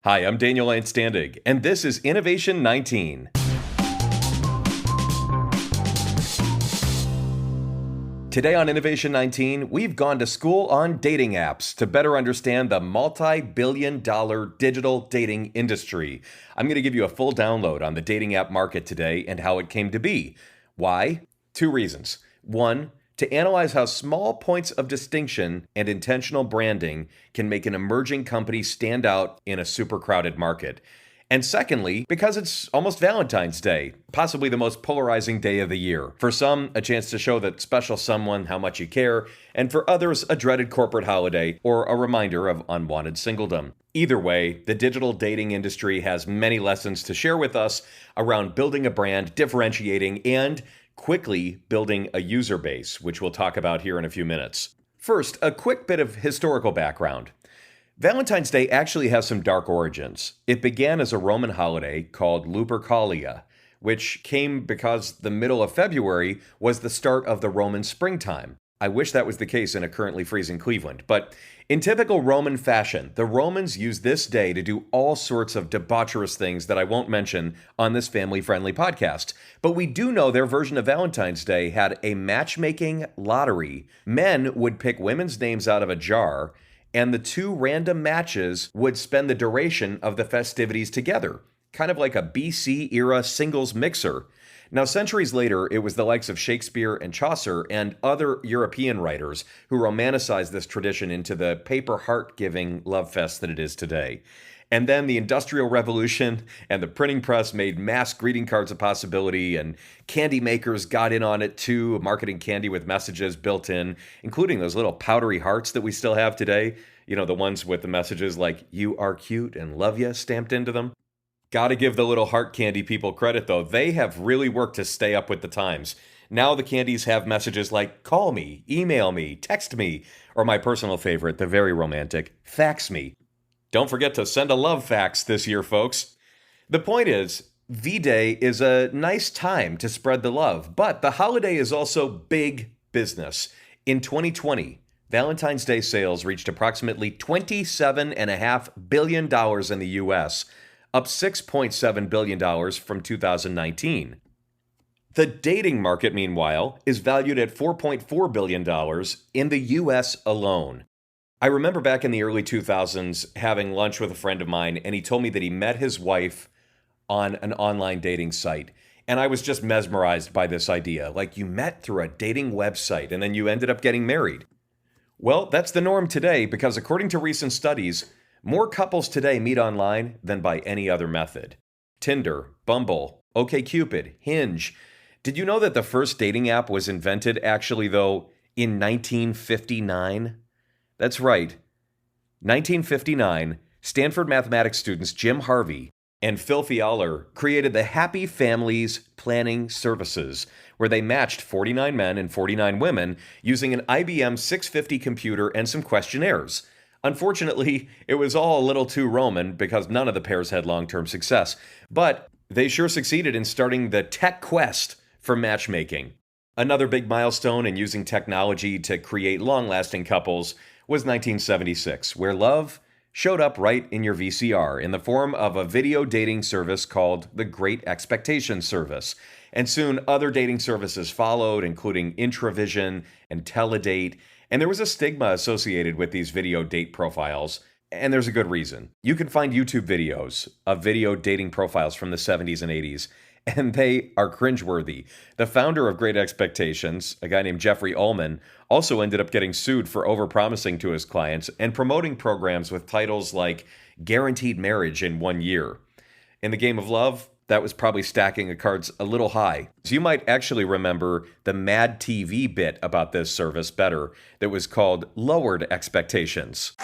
Hi, I'm Daniel Standig, and this is Innovation 19. Today on Innovation 19, we've gone to school on dating apps to better understand the multi-billion-dollar digital dating industry. I'm going to give you a full download on the dating app market today and how it came to be. Why? Two reasons. One, to analyze how small points of distinction and intentional branding can make an emerging company stand out in a super crowded market. And secondly, because it's almost Valentine's Day, possibly the most polarizing day of the year. For some, a chance to show that special someone how much you care, and for others, a dreaded corporate holiday or a reminder of unwanted singledom. Either way, the digital dating industry has many lessons to share with us around building a brand, differentiating, and quickly building a user base, which we'll talk about here in a few minutes. First, a quick bit of historical background. Valentine's Day actually has some dark origins. It began as a Roman holiday called Lupercalia, which came because the middle of February was the start of the Roman springtime. I wish that was the case in a currently freezing Cleveland, but in typical Roman fashion, the Romans used this day to do all sorts of debaucherous things that I won't mention on this family-friendly podcast. But we do know their version of Valentine's Day had a matchmaking lottery. Men would pick women's names out of a jar, and the two random matches would spend the duration of the festivities together, kind of like a BC-era singles mixer. Now, centuries later, it was the likes of Shakespeare and Chaucer and other European writers who romanticized this tradition into the paper heart-giving love fest that it is today. And then the Industrial Revolution and the printing press made mass greeting cards a possibility, and candy makers got in on it too, marketing candy with messages built in, including those little powdery hearts that we still have today. You know, the ones with the messages like, "You are cute" and "Love ya" stamped into them. Gotta give the little heart candy people credit, though. They have really worked to stay up with the times. Now the candies have messages like, "Call me, email me, text me," or my personal favorite, the very romantic, "Fax me." Don't forget to send a love fax this year, folks. The point is, V-Day is a nice time to spread the love, but the holiday is also big business. In 2020, Valentine's Day sales reached approximately $27.5 billion in the U.S., up $6.7 billion from 2019. The dating market, meanwhile, is valued at $4.4 billion in the U.S. alone. I remember back in the early 2000s having lunch with a friend of mine, and he told me that he met his wife on an online dating site. And I was just mesmerized by this idea. Like, you met through a dating website, and then you ended up getting married. Well, that's the norm today, because according to recent studies, more couples today meet online than by any other method. Tinder, Bumble, OkCupid, Hinge. Did you know that the first dating app was invented, actually, though, in 1959? That's right. 1959, Stanford mathematics students Jim Harvey and Phil Fialer created the Happy Families Planning Services, where they matched 49 men and 49 women using an IBM 650 computer and some questionnaires. Unfortunately, it was all a little too Roman because none of the pairs had long-term success, but they sure succeeded in starting the tech quest for matchmaking. Another big milestone in using technology to create long-lasting couples was 1976, where love showed up right in your VCR in the form of a video dating service called the Great Expectations Service. And soon other dating services followed, including Intravision and Teledate. And there was a stigma associated with these video date profiles, and there's a good reason. You can find YouTube videos of video dating profiles from the 70s and 80s, and they are cringeworthy. The founder of Great Expectations, a guy named Jeffrey Ullman, also ended up getting sued for overpromising to his clients and promoting programs with titles like Guaranteed Marriage in 1 year. In the game of love, that was probably stacking the cards a little high. So you might actually remember the Mad TV bit about this service better that was called Lowered Expectations.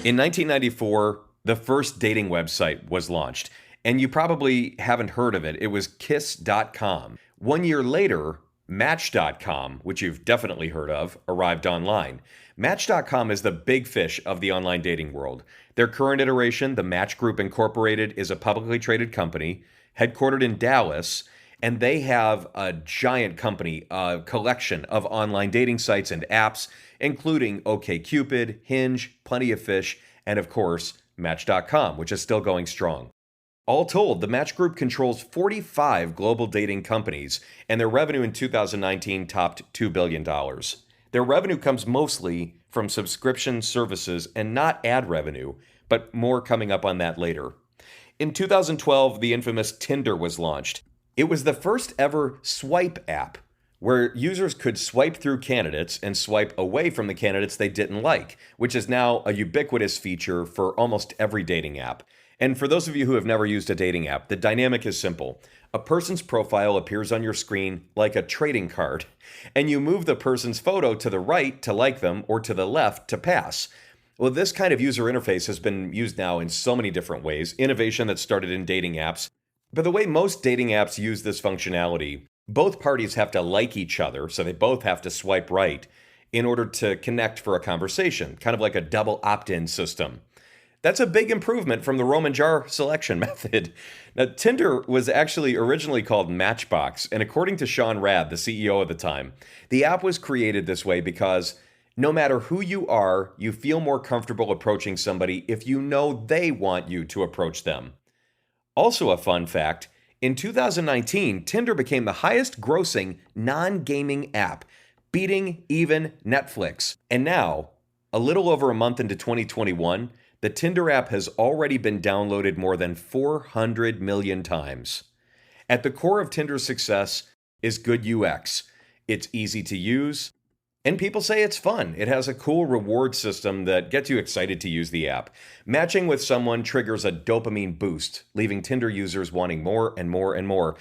In 1994, the first dating website was launched, and you probably haven't heard of it. It was Kiss.com. 1 year later, Match.com, which you've definitely heard of, arrived online. Match.com is the big fish of the online dating world. Their current iteration, the Match Group Incorporated, is a publicly traded company headquartered in Dallas, And they have a giant company, a collection of online dating sites and apps, including OkCupid, Hinge, Plenty of Fish, and of course, Match.com, which is still going strong. All told, the Match Group controls 45 global dating companies, and their revenue in 2019 topped $2 billion. Their revenue comes mostly from subscription services and not ad revenue, but more coming up on that later. In 2012, the infamous Tinder was launched. It was the first ever swipe app where users could swipe through candidates and swipe away from the candidates they didn't like, which is now a ubiquitous feature for almost every dating app. And for those of you who have never used a dating app, the dynamic is simple. A person's profile appears on your screen like a trading card, and you move the person's photo to the right to like them or to the left to pass. Well, this kind of user interface has been used now in so many different ways, innovation that started in dating apps. But the way most dating apps use this functionality, both parties have to like each other, so they both have to swipe right in order to connect for a conversation, kind of like a double opt-in system. That's a big improvement from the Roman jar selection method. Now, Tinder was actually originally called Matchbox, and according to Sean Rad, the CEO at the time, the app was created this way because no matter who you are, you feel more comfortable approaching somebody if you know they want you to approach them. Also, a fun fact, in 2019, Tinder became the highest grossing non-gaming app, beating even Netflix. And now, a little over a month into 2021, the Tinder app has already been downloaded more than 400 million times. At the core of Tinder's success is good UX. It's easy to use, and people say it's fun. It has a cool reward system that gets you excited to use the app. Matching with someone triggers a dopamine boost, leaving Tinder users wanting more and more and more.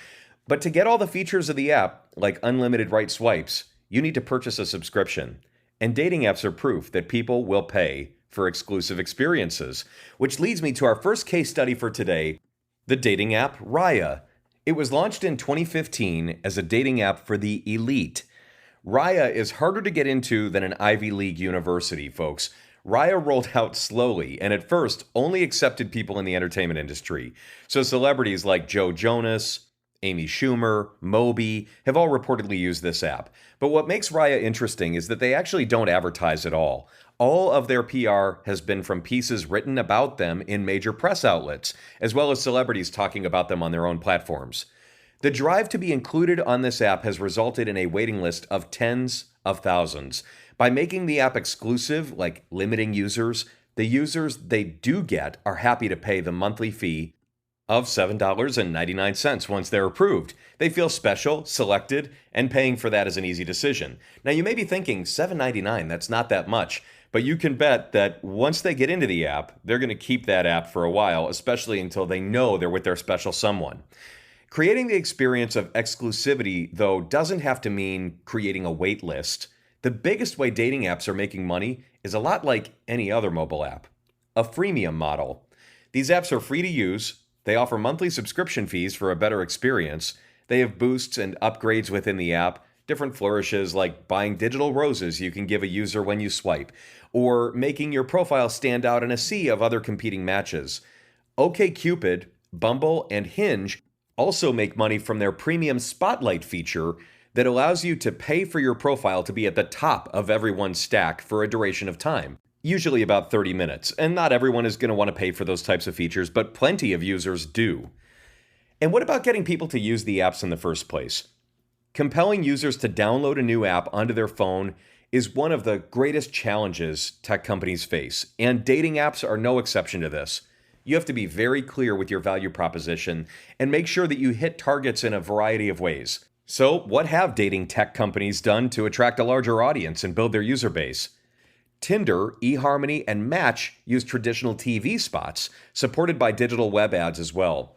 But to get all the features of the app, like unlimited right swipes, you need to purchase a subscription. And dating apps are proof that people will pay for exclusive experiences, which leads me to our first case study for today, the dating app Raya. It was launched in 2015 as a dating app for the elite. Raya is harder to get into than an Ivy League university, folks. Raya rolled out slowly and at first only accepted people in the entertainment industry. So celebrities like Joe Jonas, Amy Schumer, Moby have all reportedly used this app. But what makes Raya interesting is that they actually don't advertise at all. All of their PR has been from pieces written about them in major press outlets, as well as celebrities talking about them on their own platforms. The drive to be included on this app has resulted in a waiting list of tens of thousands. By making the app exclusive, like limiting users, the users they do get are happy to pay the monthly fee of $7.99 once they're approved. They feel special, selected, and paying for that is an easy decision. Now you may be thinking, $7.99, that's not that much. But you can bet that once they get into the app, they're going to keep that app for a while, especially until they know they're with their special someone. Creating the experience of exclusivity, though, doesn't have to mean creating a wait list. The biggest way dating apps are making money is a lot like any other mobile app, a freemium model. These apps are free to use. They offer monthly subscription fees for a better experience. They have boosts and upgrades within the app, different flourishes like buying digital roses you can give a user when you swipe, or making your profile stand out in a sea of other competing matches. OkCupid, Bumble, and Hinge also make money from their premium spotlight feature that allows you to pay for your profile to be at the top of everyone's stack for a duration of time, usually about 30 minutes. And not everyone is going to want to pay for those types of features, but plenty of users do. And what about getting people to use the apps in the first place? Compelling users to download a new app onto their phone is one of the greatest challenges tech companies face, and dating apps are no exception to this. You have to be very clear with your value proposition and make sure that you hit targets in a variety of ways. So, what have dating tech companies done to attract a larger audience and build their user base? Tinder, eHarmony, and Match use traditional TV spots, supported by digital web ads as well.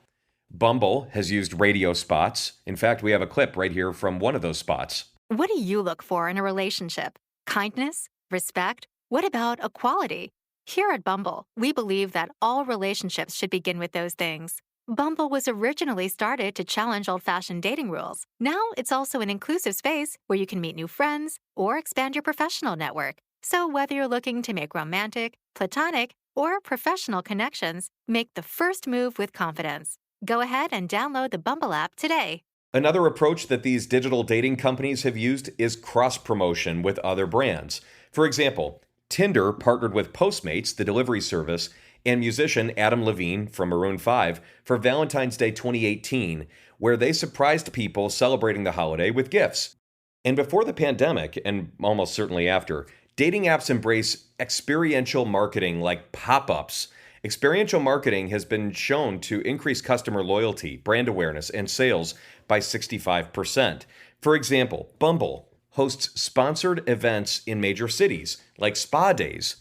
Bumble has used radio spots. In fact, we have a clip right here from one of those spots. What do you look for in a relationship? Kindness? Respect? What about equality? Here at Bumble, we believe that all relationships should begin with those things. Bumble was originally started to challenge old-fashioned dating rules. Now it's also an inclusive space where you can meet new friends or expand your professional network. So whether you're looking to make romantic, platonic, or professional connections, make the first move with confidence. Go ahead and download the Bumble app today. Another approach that these digital dating companies have used is cross promotion with other brands. For example, Tinder partnered with Postmates, the delivery service, and musician Adam Levine from Maroon 5 for Valentine's Day 2018, where they surprised people celebrating the holiday with gifts. And before the pandemic, and almost certainly after, dating apps embrace experiential marketing like pop ups. Experiential marketing has been shown to increase customer loyalty, brand awareness, and sales by 65%. For example, Bumble hosts sponsored events in major cities like spa days.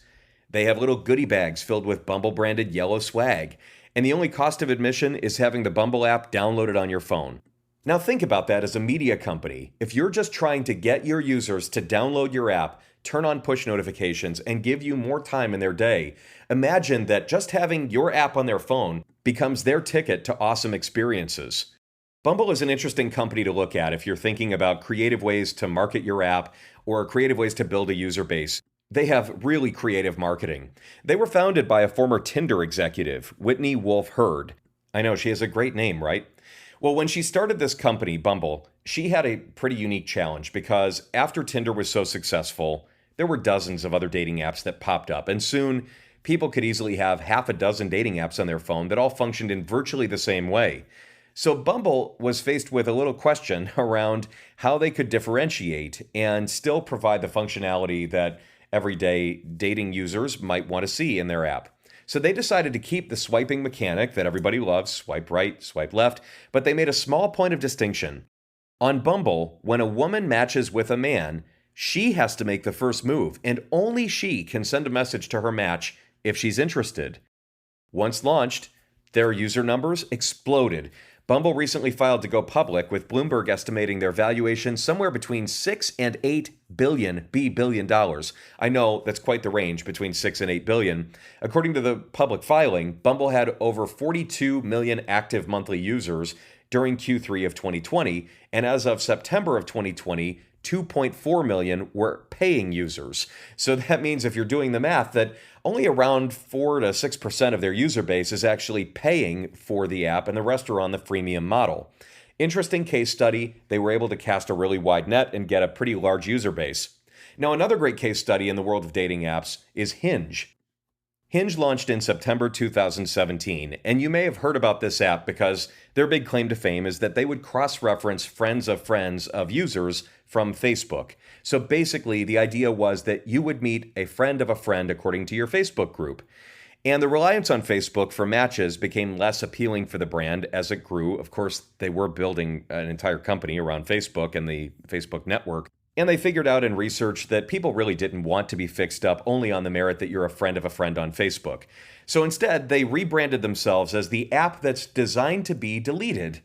They have little goodie bags filled with Bumble branded yellow swag, and the only cost of admission is having the Bumble app downloaded on your phone. Now, think about that as a media company. If you're just trying to get your users to download your app, turn on push notifications, and give you more time in their day, imagine that just having your app on their phone becomes their ticket to awesome experiences. Bumble is an interesting company to look at if you're thinking about creative ways to market your app or creative ways to build a user base. They have really creative marketing. They were founded by a former Tinder executive, Whitney Wolfe Herd. I know, she has a great name, right? Well, when she started this company, Bumble, she had a pretty unique challenge because after Tinder was so successful, there were dozens of other dating apps that popped up, and soon people could easily have half a dozen dating apps on their phone that all functioned in virtually the same way. So Bumble was faced with a little question around how they could differentiate and still provide the functionality that everyday dating users might want to see in their app. So they decided to keep the swiping mechanic that everybody loves, swipe right, swipe left, but they made a small point of distinction. On Bumble, when a woman matches with a man, she has to make the first move, and only she can send a message to her match if she's interested. Once launched, their user numbers exploded. Bumble recently filed to go public, with Bloomberg estimating their valuation somewhere between $6 and $8 billion dollars. I know that's quite the range, between 6 and 8 billion. According to the public filing, Bumble had over 42 million active monthly users during Q3 of 2020, and as of September of 2020, 2.4 million were paying users. So that means, if you're doing the math, that only around 4 to 6% of their user base is actually paying for the app, and the rest are on the freemium model. Interesting case study. They were able to cast a really wide net and get a pretty large user base. Now, another great case study in the world of dating apps is Hinge. Hinge launched in September 2017, and you may have heard about this app because their big claim to fame is that they would cross-reference friends of users from Facebook. So basically, the idea was that you would meet a friend of a friend according to your Facebook group. And the reliance on Facebook for matches became less appealing for the brand as it grew. Of course, they were building an entire company around Facebook and the Facebook network. And they figured out in research that people really didn't want to be fixed up only on the merit that you're a friend of a friend on Facebook. So instead, they rebranded themselves as the app that's designed to be deleted.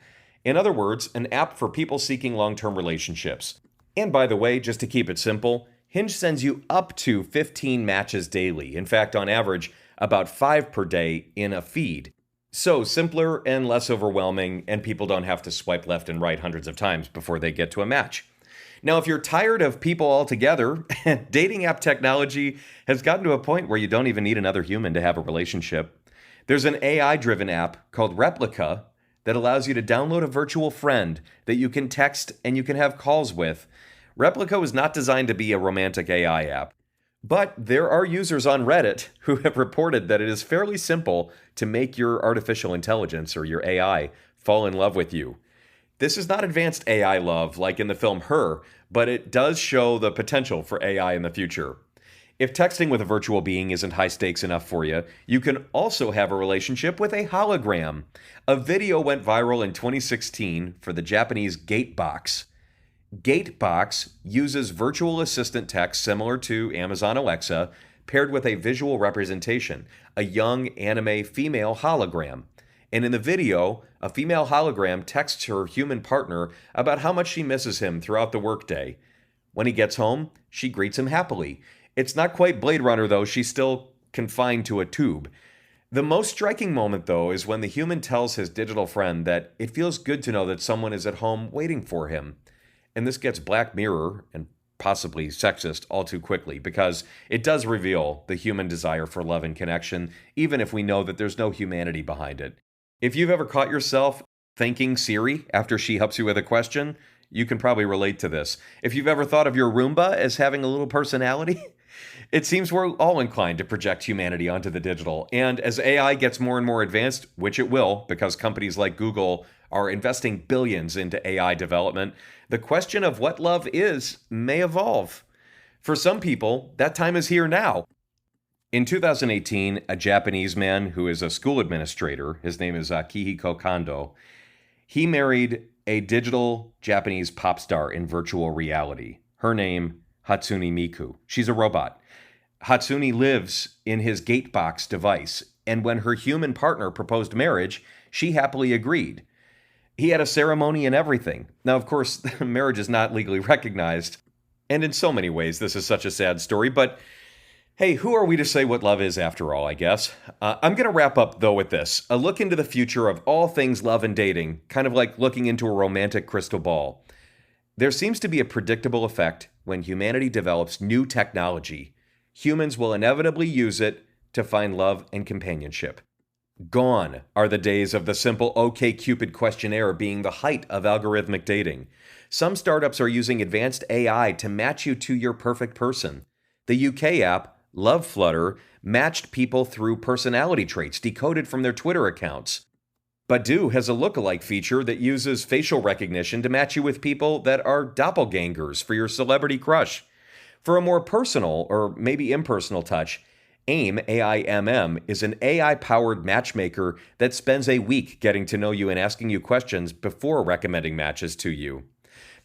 In other words, an app for people seeking long-term relationships. And by the way, just to keep it simple, Hinge sends you up to 15 matches daily. In fact, on average, about 5 per day in a feed. So simpler and less overwhelming, and people don't have to swipe left and right hundreds of times before they get to a match. Now, if you're tired of people altogether, dating app technology has gotten to a point where you don't even need another human to have a relationship. There's an AI-driven app called Replica that allows you to download a virtual friend that you can text and you can have calls with. Replica was not designed to be a romantic AI app, but there are users on Reddit who have reported that it is fairly simple to make your artificial intelligence or your AI fall in love with you. This is not advanced AI love like in the film Her, but it does show the potential for AI in the future. If texting with a virtual being isn't high stakes enough for you, you can also have a relationship with a hologram. A video went viral in 2016 for the Japanese Gatebox. Gatebox uses virtual assistant text similar to Amazon Alexa, paired with a visual representation, a young anime female hologram. And in the video, a female hologram texts her human partner about how much she misses him throughout the workday. When he gets home, she greets him happily. It's not quite Blade Runner, though. She's still confined to a tube. The most striking moment, though, is when the human tells his digital friend that it feels good to know that someone is at home waiting for him. And this gets Black Mirror and possibly sexist all too quickly, because it does reveal the human desire for love and connection, even if we know that there's no humanity behind it. If you've ever caught yourself thanking Siri after she helps you with a question, you can probably relate to this. If you've ever thought of your Roomba as having a little personality, it seems we're all inclined to project humanity onto the digital. And as AI gets more and more advanced, which it will, because companies like Google are investing billions into AI development, the question of what love is may evolve. For some people, that time is here now. In 2018, a Japanese man who is a school administrator, his name is Akihiko Kondo, he married a digital Japanese pop star in virtual reality. Her name, Hatsune Miku. She's a robot. Hatsune lives in his Gatebox device, and when her human partner proposed marriage, she happily agreed. He had a ceremony and everything. Now, of course, marriage is not legally recognized, and in so many ways, this is such a sad story, but hey, who are we to say what love is after all, I guess? I'm going to wrap up, though, with this. A look into the future of all things love and dating, kind of like looking into a romantic crystal ball. There seems to be a predictable effect when humanity develops new technology. Humans will inevitably use it to find love and companionship. Gone are the days of the simple OkCupid questionnaire being the height of algorithmic dating. Some startups are using advanced AI to match you to your perfect person. The UK app, Love Flutter, matched people through personality traits decoded from their Twitter accounts. Badoo has a lookalike feature that uses facial recognition to match you with people that are doppelgangers for your celebrity crush. For a more personal, or maybe impersonal touch, AIM, AIMM, is an AI-powered matchmaker that spends a week getting to know you and asking you questions before recommending matches to you.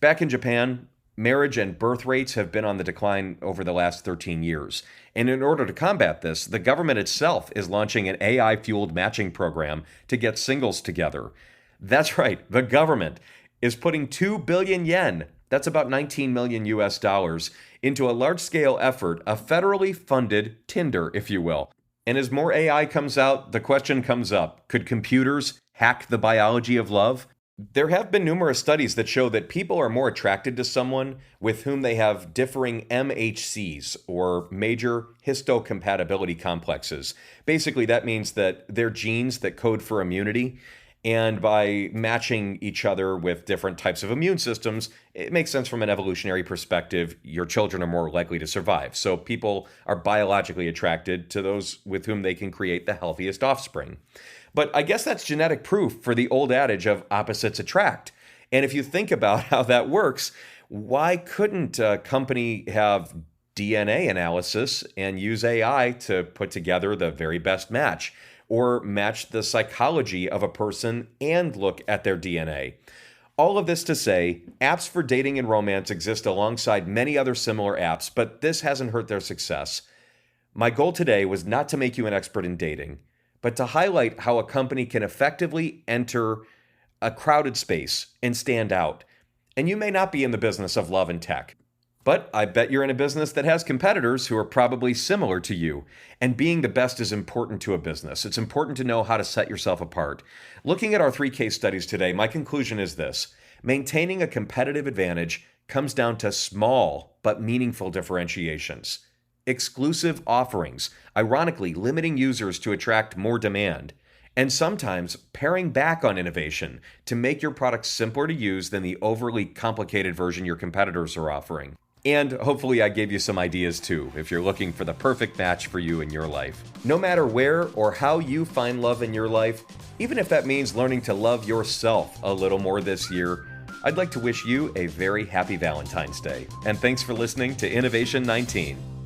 Back in Japan, marriage and birth rates have been on the decline over the last 13 years. And in order to combat this, the government itself is launching an AI-fueled matching program to get singles together. That's right, the government is putting 2 billion yen, that's about 19 million US dollars, into a large-scale effort, a federally funded Tinder, if you will. And as more AI comes out, the question comes up, could computers hack the biology of love? There have been numerous studies that show that people are more attracted to someone with whom they have differing MHCs, or major histocompatibility complexes. Basically, that means that they're genes that code for immunity, and by matching each other with different types of immune systems, it makes sense from an evolutionary perspective. Your children are more likely to survive. So people are biologically attracted to those with whom they can create the healthiest offspring. But I guess that's genetic proof for the old adage of opposites attract. And if you think about how that works, why couldn't a company have DNA analysis and use AI to put together the very best match, or match the psychology of a person and look at their DNA? All of this to say, apps for dating and romance exist alongside many other similar apps, but this hasn't hurt their success. My goal today was not to make you an expert in dating, but to highlight how a company can effectively enter a crowded space and stand out. And you may not be in the business of love and tech, but I bet you're in a business that has competitors who are probably similar to you. And being the best is important to a business. It's important to know how to set yourself apart. Looking at our 3 case studies today, my conclusion is this: maintaining a competitive advantage comes down to small but meaningful differentiations. Exclusive offerings, ironically limiting users to attract more demand, and sometimes paring back on innovation to make your product simpler to use than the overly complicated version your competitors are offering. And hopefully I gave you some ideas too, if you're looking for the perfect match for you in your life. No matter where or how you find love in your life, even if that means learning to love yourself a little more this year, I'd like to wish you a very happy Valentine's Day. And thanks for listening to Innovation 19.